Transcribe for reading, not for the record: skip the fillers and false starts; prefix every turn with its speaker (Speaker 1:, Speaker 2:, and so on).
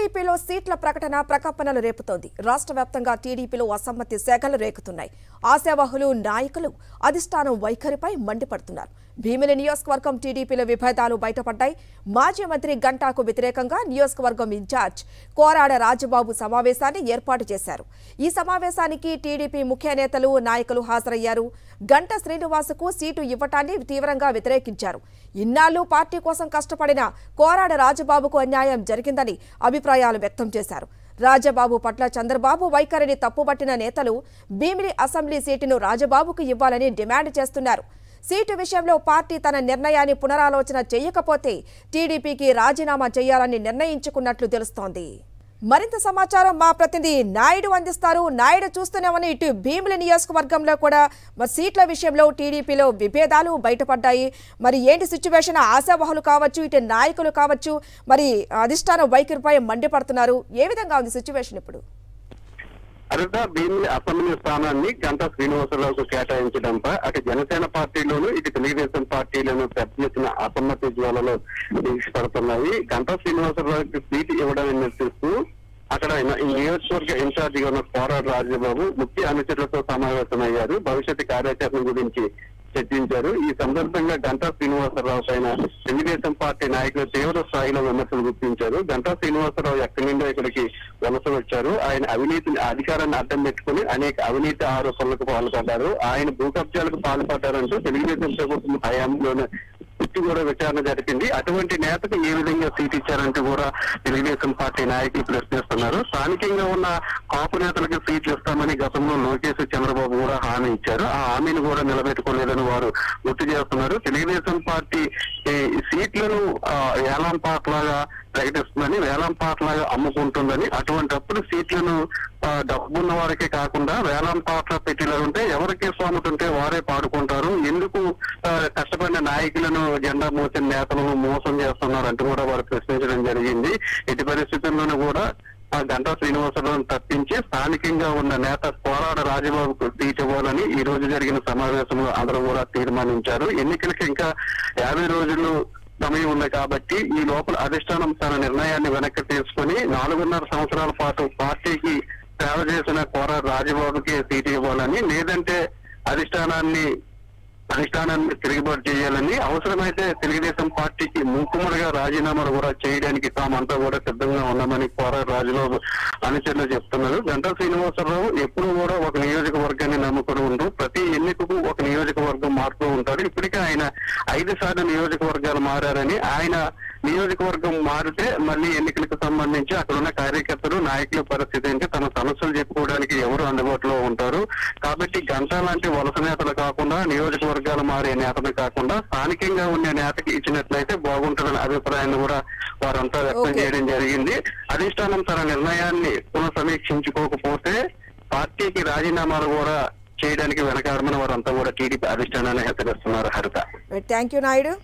Speaker 1: టీడీపీలో సీట్ల ప్రకటన ప్రకంపనలు రేపుతోంది. రాష్ట్ర వ్యాప్తంగా టీడీపీలో అసమ్మతి శాఖలు రేకుతున్నాయి. ఆశావహులు నాయకులు అధిష్టానం వైఖరిపై మండిపడుతున్నారు. భీమిలి నియోజకవర్గం టీడీపీలో విభేదాలు బయటపడ్డాయి. మాజీ మంత్రి గంటాకు వ్యతిరేకంగా నియోజకవర్గం ఇన్ఛార్జ్ కోరాడ రాజబాబు సమావేశాన్ని ఏర్పాటు చేశారు. ఈ సమావేశానికి టీడీపీ ముఖ్య నేతలు నాయకులు హాజరయ్యారు. గంట శ్రీనివాసుకు సీటు ఇవ్వటాన్ని తీవ్రంగా వ్యతిరేకించారు. ఇన్నాళ్లు పార్టీ కోసం కష్టపడిన కోరాడ రాజబాబుకు అన్యాయం జరిగిందని అభిప్రాయాలు వ్యక్తం చేశారు. రాజబాబు పట్ల చంద్రబాబు వైఖరిని తప్పుపట్టిన నేతలు భీమిలి అసెంబ్లీ సీటును రాజబాబుకు ఇవ్వాలని డిమాండ్ చేస్తున్నారు. సీటు విషయంలో పార్టీ తన నిర్ణయాన్ని పునరాలోచన చేయకపోతే టీడీపీకి రాజీనామా చేయాలని నిర్ణయించుకున్నట్లు తెలుస్తోంది. మరింత సమాచారం మా ప్రతినిధి నాయుడు అందిస్తారు. నాయుడు, చూస్తూనేమని ఇటు భీమిలి నియోజకవర్గంలో కూడా సీట్ల విషయంలో టీడీపీలో విభేదాలు బయటపడ్డాయి. మరి ఏంటి సిచ్యువేషన్? ఆశావహులు కావచ్చు, ఇటు నాయకులు కావచ్చు, మరి అధిష్టాన వైఖరిపై మండిపడుతున్నారు. ఏ విధంగా ఉంది సిచ్యువేషన్ ఇప్పుడు?
Speaker 2: అరుణ భీమిలి అసెంబ్లీ స్థానాన్ని గంటా శ్రీనివాసరావుకు కేటాయించడంపై అటు జనసేన పార్టీలోను ఇటు తెలుగుదేశం పార్టీలోను పెద్ద ఎత్తున అసమ్మతి జ్వాలలో పడుతున్నాయి. గంటా శ్రీనివాసరావుకి సీటు ఇవ్వడాన్ని నిరసిస్తూ అక్కడ ఈ నియోజకవర్గ ఇన్ఛార్జిగా ఉన్న కోరాడ రాజబాబు ముఖ్య అనుచరులతో సమావేశమయ్యారు. భవిష్యత్తు కార్యాచరణ గురించి చర్చించారు. ఈ సందర్భంగా గంటా శ్రీనివాసరావు పైన తెలుగుదేశం పార్టీ నాయకులు తీవ్ర స్థాయిలో విమర్శలు గుర్తించారు. గంటా శ్రీనివాసరావు ఎక్కడి నుండో ఇక్కడికి వలస వచ్చారు. ఆయన అధికారాన్ని అడ్డం పెట్టుకుని అనేక అవినీతి ఆరోపణలకు పాల్పడ్డారు. ఆయన భూ కబ్జాలకు పాల్పడ్డారంటూ తెలుగుదేశం ప్రభుత్వం హయాంలోనే కూడా విచారణ జరిపింది. అటువంటి నేతకు ఏ విధంగా సీట్ ఇచ్చారంటూ కూడా తెలుగుదేశం పార్టీ నాయకులు ప్రశ్నిస్తున్నారు. స్థానికంగా ఉన్న కాపు నేతలకు సీట్లు ఇస్తామని గతంలో లోకేష్ చంద్రబాబు కూడా హామీ ఇచ్చారు. ఆ హామీని కూడా నిలబెట్టుకోలేదని వారు గుర్తు చేస్తున్నారు. తెలుగుదేశం పార్టీ సీట్లను వేలం పాటలాగా ప్రకటిస్తుందని, వేలం పాటలాగా అమ్ముకుంటుందని, అటువంటిప్పుడు సీట్లను డబ్బున్న వారికే కాకుండా వేలం పాటలు పెట్టిలాగుంటే ఎవరికి స్వాముతుంటే వారే పాడుకుంటారు. ఎందుకు కష్టపడిన నాయకులను, జెండా మోసిన నేతలను మోసం చేస్తున్నారు అంటూ కూడా వారు ప్రశ్నించడం జరిగింది. ఎట్టి పరిస్థితుల్లోనూ కూడా గంటా శ్రీనివాసరావును తప్పించి స్థానికంగా ఉన్న నేత కోరాడ రాజబాబుకు సీట్ ఇవ్వాలని ఈ రోజు జరిగిన సమావేశంలో అందరూ కూడా తీర్మానించారు. ఎన్నికలకి ఇంకా 50 రోజులు సమయం ఉంది కాబట్టి ఈ లోపల అధిష్టానం తన నిర్ణయాన్ని వెనక్కి తీసుకుని 4.5 సంవత్సరాల పాటు పార్టీకి సేవ చేసిన కోరాడ రాజబాబుకి సీటు ఇవ్వాలని, లేదంటే అధిష్టానాన్ని తిరుగుబాటు చేయాలని, అవసరమైతే తెలుగుదేశం పార్టీకి మూకుమ్మడిగా రాజీనామాలు కూడా చేయడానికి తామంతా కూడా సిద్ధంగా ఉన్నామని కోరాడ రాజబాబు అనుచరులు చెప్తున్నారు. గంటా శ్రీనివాసరావు ఎప్పుడు కూడా ఒక నియోజకవర్గాన్ని నమ్ముకుని ఉంటూ ప్రతి ఎన్నికకు ఒక నియోజకవర్గం మారుతూ ఉంటారు. ఇప్పటికే ఆయన 5 సార్లు నియోజకవర్గాలు మారారని, ఆయన నియోజకవర్గం మారితే మళ్ళీ ఎన్నికలకు సంబంధించి అక్కడ ఉన్న కార్యకర్తలు, నాయకుల పరిస్థితి ఏంటి, తన సమస్యలు చెప్పుకోవడానికి ఎవరు అందుబాటులో ఉంటారు. కాబట్టి గంటా లాంటి వలస నేతలు కాకుండా, నియోజకవర్గాలు మారే నేతలు కాకుండా స్థానికంగా ఉండే నేతకి ఇచ్చినట్లయితే బాగుంటుందనే అభిప్రాయాన్ని కూడా వారంతా వ్యక్తం చేయడం జరిగింది. అధిష్టానం తన నిర్ణయాన్ని పునఃసమీక్షించుకోకపోతే పార్టీకి రాజీనామాలు కూడా చేయడానికి వెనకాడమని వారంతా కూడా టీడీపీ అధిష్టానాన్ని హెచ్చరిస్తున్నారు. హరిత,
Speaker 1: థ్యాంక్ యూ నాయుడు.